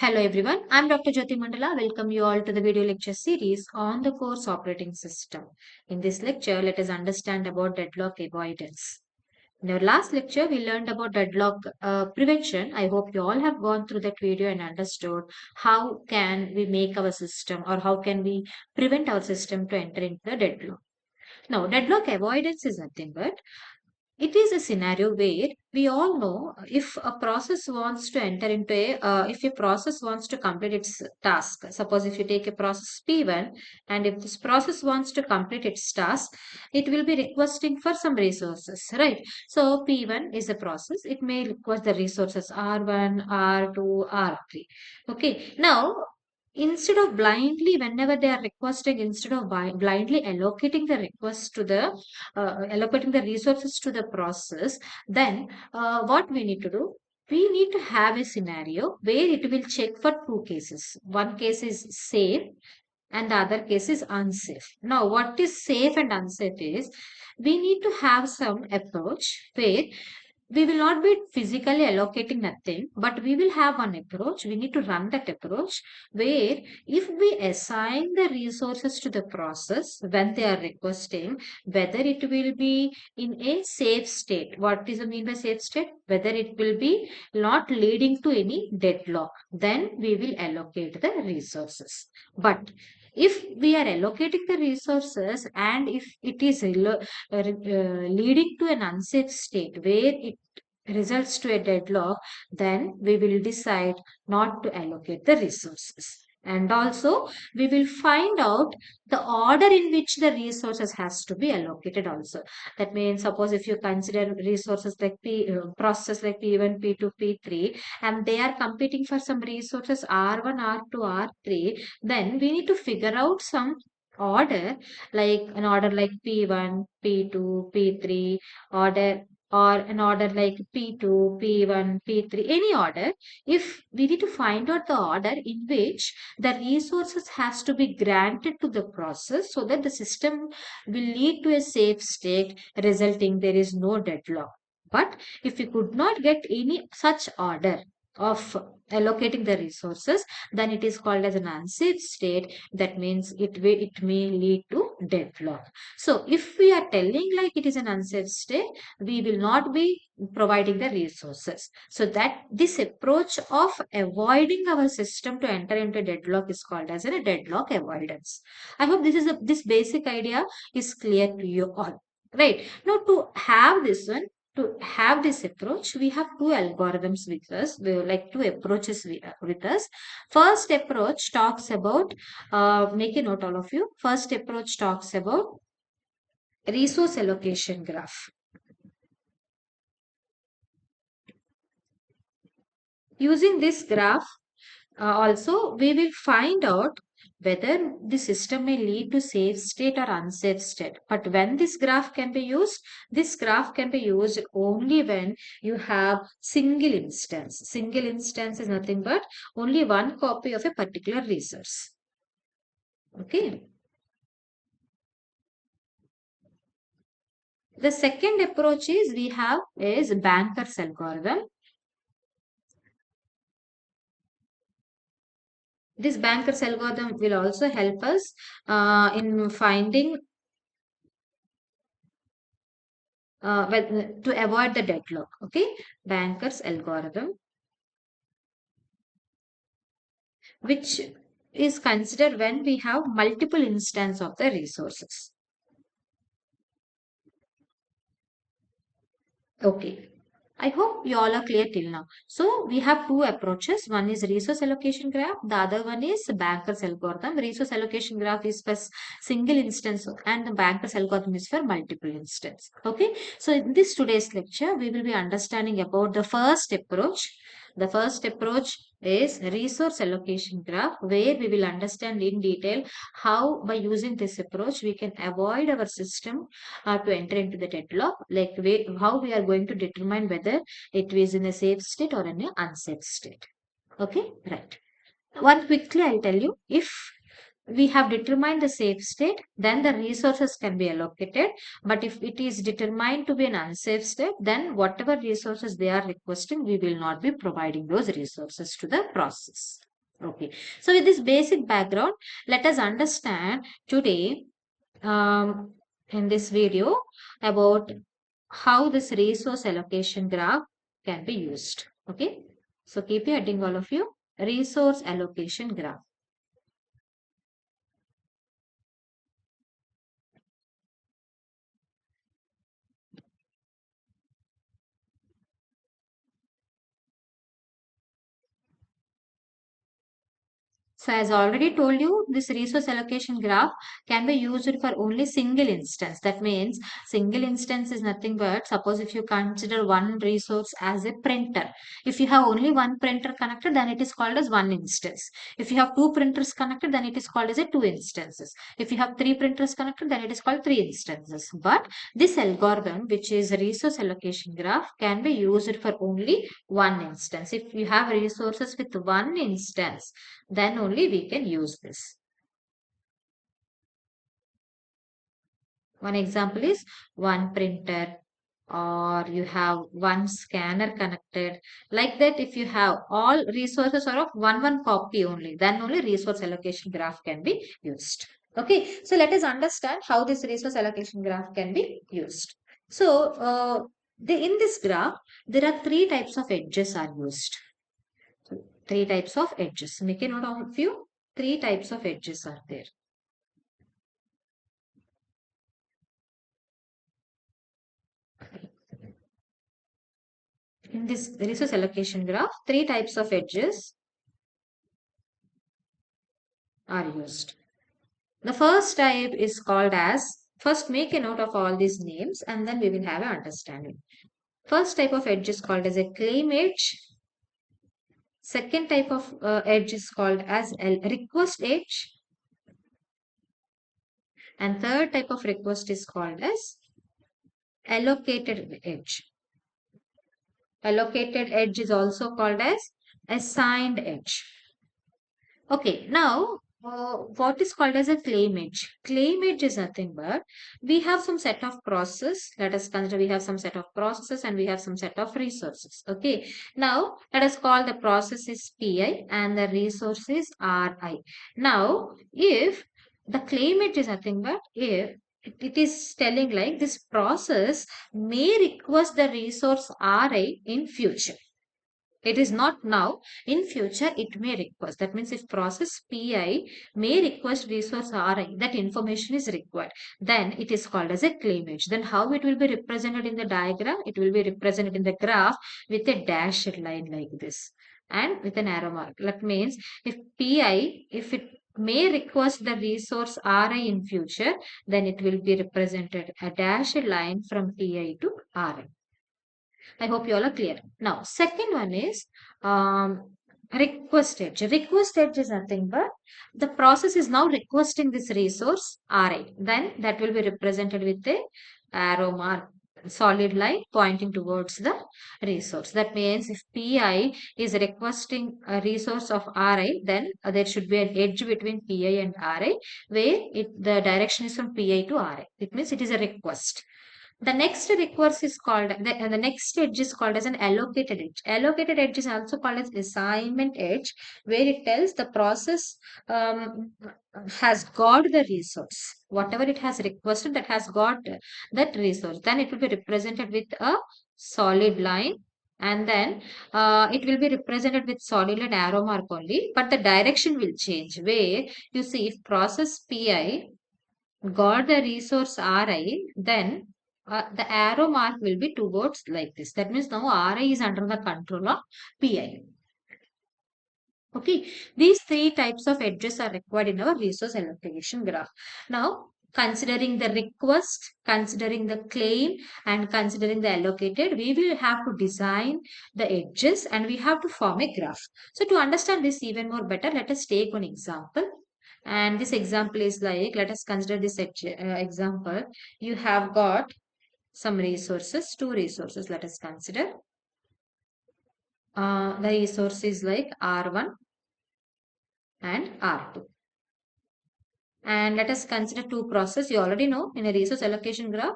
Hello everyone, I'm Dr. Jyoti Mandala. Welcome you all to the video lecture series on the course operating system. In this lecture, let us understand about deadlock avoidance. In our last lecture, we learned about deadlock prevention. I hope you all have gone through that video and understood how can we make our system or how can we prevent our system to enter into the deadlock. Now, deadlock avoidance is nothing but it is a scenario where we all know if a process wants to enter into if a process wants to complete its task. Suppose if you take a process P1 and if this process wants to complete its task, it will be requesting for some resources, right? So P1 is a process. It may request the resources R1, R2, R3. Okay. Now, instead of blindly, whenever they are requesting, instead of blindly allocating the request to the allocating the resources to the process, then what we need to do? We need to have a scenario where it will check for two cases. One case is safe and the other case is unsafe. Now, what is safe and unsafe is we need to have some approach where we will not be physically allocating nothing, but we will have one approach. We need to run that approach where if we assign the resources to the process when they are requesting, whether it will be in a safe state. What is the mean by safe state? Whether it will be not leading to any deadlock, then we will allocate the resources. But if we are allocating the resources and if it is leading to an unsafe state where it results to a deadlock, then we will decide not to allocate the resources. And also, we will find out the order in which the resources has to be allocated also. That means, suppose if you consider resources like processes like P1, P2, P3, and they are competing for some resources R1, R2, R3, then we need to figure out some order, like an order like P1, P2, P3, order or an order like P2, P1, P3, any order. If we need to find out the order in which the resources has to be granted to the process so that the system will lead to a safe state, resulting there is no deadlock. But if we could not get any such order of allocating the resources, then it is called as an unsafe state. That means it may lead to deadlock. So if we are telling like it is an unsafe state, we will not be providing the resources. So that this approach of avoiding our system to enter into deadlock is called as a deadlock avoidance. I hope this basic idea is clear to you all. Right. Now to have this one, to have this approach, we have two algorithms with us. We have like two approaches with us. First approach talks about, make a note all of you. First approach talks about resource allocation graph. Using this graph, also we will find out whether the system may lead to safe state or unsafe state. But when this graph can be used, this graph can be used only when you have single instance. Single instance is nothing but only one copy of a particular resource. Okay. The second approach is we have is Banker's algorithm. This Banker's algorithm will also help us in finding to avoid the deadlock. Okay, Banker's algorithm, which is considered when we have multiple instances of the resources. Okay. I hope you all are clear till now. So we have two approaches. One is resource allocation graph. The other one is Banker's algorithm. Resource allocation graph is for single instance and the Banker's algorithm is for multiple instance. Okay. So in this today's lecture, we will be understanding about the first approach. The first approach is resource allocation graph, where we will understand in detail how by using this approach we can avoid our system to enter into the deadlock, like how we are going to determine whether it is in a safe state or in an unsafe state. Okay, right. One quickly I'll tell you, if we have determined the safe state, then the resources can be allocated. But if it is determined to be an unsafe state, then whatever resources they are requesting, we will not be providing those resources to the process. Okay. So with this basic background, let us understand today um, in this video about how this resource allocation graph can be used. Okay. So keep your heading all of you. Resource allocation graph. So as I already told you, this resource allocation graph can be used for only single instance. That means single instance is nothing but, suppose if you consider one resource as a printer. If you have only one printer connected, then it is called as one instance. If you have two printers connected, then it is called as a two instances. If you have three printers connected, then it is called three instances. But this algorithm, which is a resource allocation graph, can be used for only one instance. If you have resources with one instance, then only we can use this. One example is one printer, or you have one scanner connected. Like that, if you have all resources are of one copy only, then only resource allocation graph can be used. Okay, so let us understand how this resource allocation graph can be used. So, in this graph, there are three types of edges are used. So, three types of edges. Make a note of few. Three types of edges are there. In this resource allocation graph, three types of edges are used. The first type is called as, first make a note of all these names and then we will have an understanding. First type of edge is called as a claim edge. Second type of edge is called as a request edge. And third type of request is called as allocated edge. Allocated edge is also called as assigned edge. Okay, now what is called as a claim edge? Claim edge is nothing but we have some set of process. Let us consider we have some set of processes and we have some set of resources. Okay, now let us call the process is Pi and the resource is Ri. Now, if the claim edge is nothing but if it is telling like this process may request the resource Ri in future. It is not now. In future, it may request. That means if process PI may request resource RI, that information is required. Then it is called as a claimage. Then how it will be represented in the diagram? It will be represented in the graph with a dashed line like this and with an arrow mark. That means if PI, if it may request the resource RI in future, then it will be represented a dashed line from PI to RI. I hope you all are clear. Now, second one is request edge. Request edge is nothing but the process is now requesting this resource Ri. Then that will be represented with a arrow mark, solid line pointing towards the resource. That means if Pi is requesting a resource of Ri, then there should be an edge between Pi and Ri where the direction is from Pi to Ri. It means it is a request. The next request is called, the next edge is called as an allocated edge. Allocated edge is also called as assignment edge, where it tells the process has got the resource. Whatever it has requested, that has got that resource. Then it will be represented with a solid line. And then it will be represented with solid line arrow mark only, but the direction will change. Where you see if process Pi got the resource Ri, then the arrow mark will be towards like this. That means now Ri is under the control of Pi. Okay, these three types of edges are required in our resource allocation graph. Now, considering the request, considering the claim, and considering the allocated, we will have to design the edges and we have to form a graph. So, to understand this even more better, let us take one example. And this example is like, let us consider this example. You have got some resources, two resources, let us consider. The resource is like R1 and R2. And let us consider two processes. You already know in a resource allocation graph,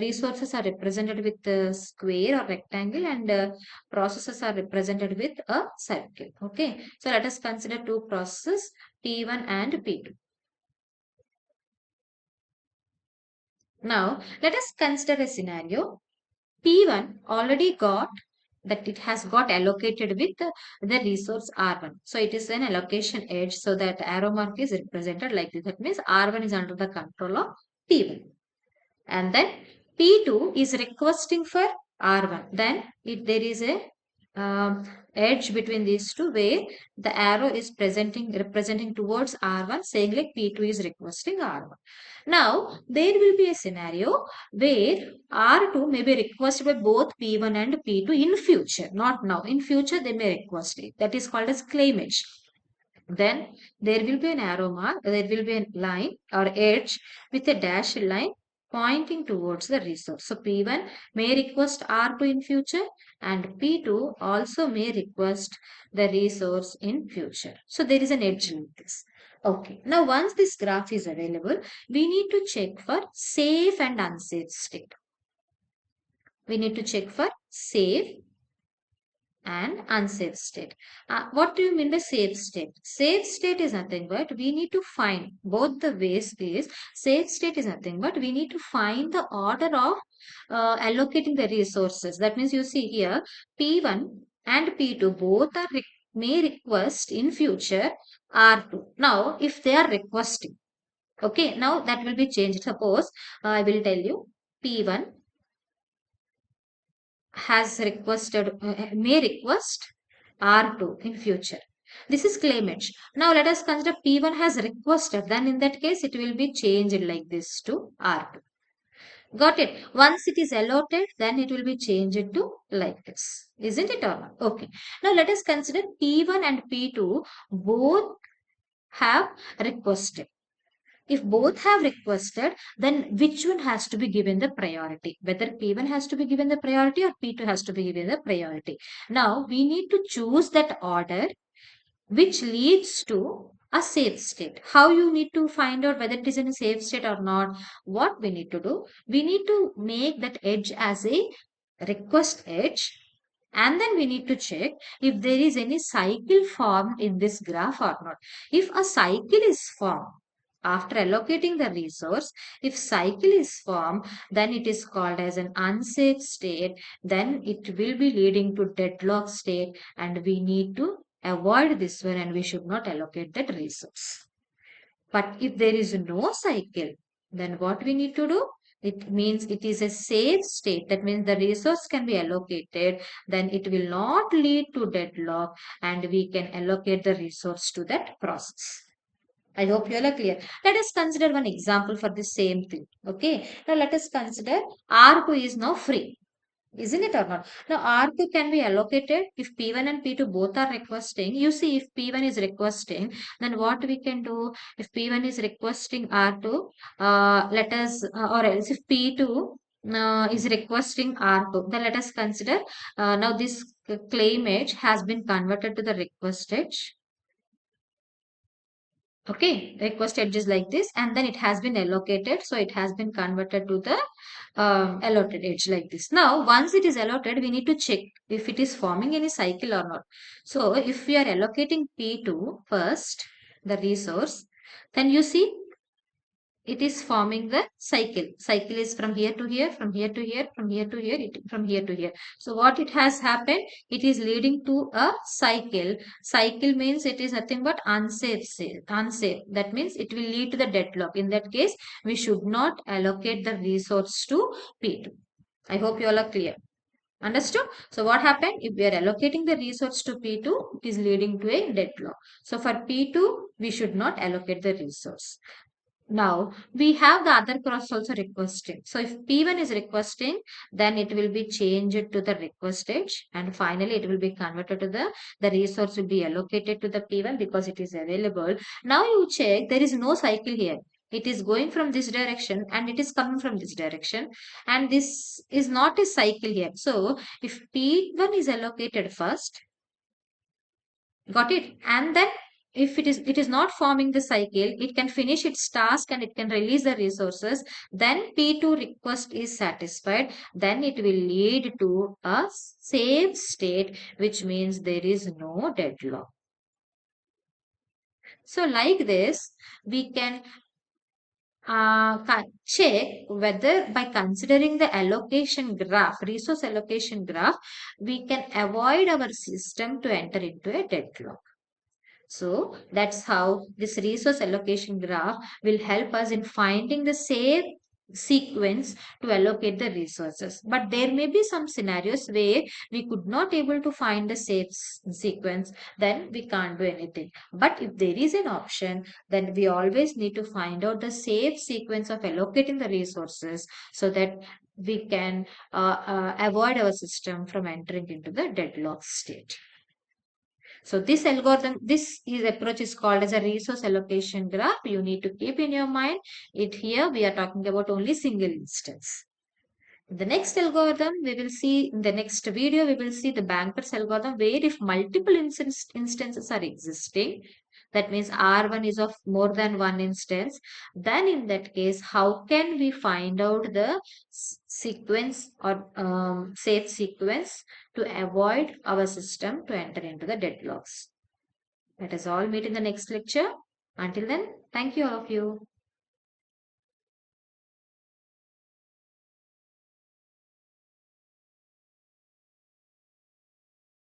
resources are represented with a square or rectangle, and processes are represented with a circle. Okay. So let us consider two processes, P1 and P2. Now let us consider a scenario. P1 already got that it has got allocated with the resource R1. So it is an allocation edge. So that arrow mark is represented like this. That means R1 is under the control of P1. And then P2 is requesting for R1. Then there is a edge between these two where the arrow is representing towards R1, saying like P2 is requesting R1. Now there will be a scenario where R2 may be requested by both P1 and P2 in future, not now. In future they may request it. That is called as claimage. Then there will be an arrow mark, there will be a line or edge with a dashed line pointing towards the resource. So P1 may request R2 in future, and P2 also may request the resource in future. So there is an edge like this. Okay, now once this graph is available, we need to check for safe and unsafe state. We need to check for safe and unsafe state. What do you mean by safe state? Safe state is nothing but we need to find both the ways is safe state is nothing but we need to find the order of allocating the resources. That means you see here P1 and P2 both are may request in future R2. Now if they are requesting, okay, now that will be changed. Suppose I will tell you P1 has requested may request R2 in future. This is claimage. Now let us consider P1 has requested. Then in that case it will be changed like this to R2. Got it? Once it is allotted, then it will be changed to like this. Isn't it or not? Okay. Now let us consider P1 and P2 both have requested. If both have requested, then which one has to be given the priority? Whether P1 has to be given the priority or P2 has to be given the priority. Now, we need to choose that order which leads to a safe state. How you need to find out whether it is in a safe state or not? What we need to do? We need to make that edge as a request edge, and then we need to check if there is any cycle formed in this graph or not. If a cycle is formed after allocating the resource, if cycle is formed, then it is called as an unsafe state. Then it will be leading to deadlock state, and we need to avoid this one and we should not allocate that resource. But if there is no cycle, then what we need to do? It means it is a safe state. That means the resource can be allocated. Then it will not lead to deadlock and we can allocate the resource to that process. I hope you all are clear. Let us consider one example for the same thing. Okay. Now let us consider R2 is now free. Isn't it or not? Now R2 can be allocated if P1 and P2 both are requesting. You see, if P1 is requesting, then what we can do? If P1 is requesting R2, let us, or else if P2 is requesting R2, then let us consider, now this claim edge has been converted to the request edge. Okay, request edges like this, and then it has been allocated. So it has been converted to the allotted edge like this. Now, once it is allotted, we need to check if it is forming any cycle or not. So if we are allocating P2 first, the resource, then you see it is forming the cycle. Cycle is from here to here, from here to here, from here to here, from here to here. So what it has happened, it is leading to a cycle. Cycle means it is nothing but unsafe. Unsafe. That means it will lead to the deadlock. In that case, we should not allocate the resource to P2. I hope you all are clear. Understood? So what happened? If we are allocating the resource to P2, it is leading to a deadlock. So for P2, we should not allocate the resource. Now we have the other cross also requesting. So if P1 is requesting, then it will be changed to the request edge, and finally it will be converted to the resource will be allocated to the P1 because it is available. Now you check, there is no cycle here. It is going from this direction and it is coming from this direction, and this is not a cycle here. So if P1 is allocated first, got it, and then if it is not forming the cycle, it can finish its task and it can release the resources. Then P2 request is satisfied. Then it will lead to a safe state, which means there is no deadlock. So like this, we can check whether by considering the allocation graph, resource allocation graph, we can avoid our system to enter into a deadlock. So that's how this resource allocation graph will help us in finding the safe sequence to allocate the resources. But there may be some scenarios where we could not able to find the safe sequence, then we can't do anything. But if there is an option, then we always need to find out the safe sequence of allocating the resources so that we can avoid our system from entering into the deadlock state. So this algorithm, approach is called as a resource allocation graph. You need to keep in your mind it here. We are talking about only single instance. The next algorithm we will see in the next video, we will see the banker's algorithm where if multiple instances are existing, that means R1 is of more than one instance, then in that case, how can we find out the sequence or safe sequence to avoid our system to enter into the deadlocks? Let us all meet in the next lecture. Until then, thank you all of you.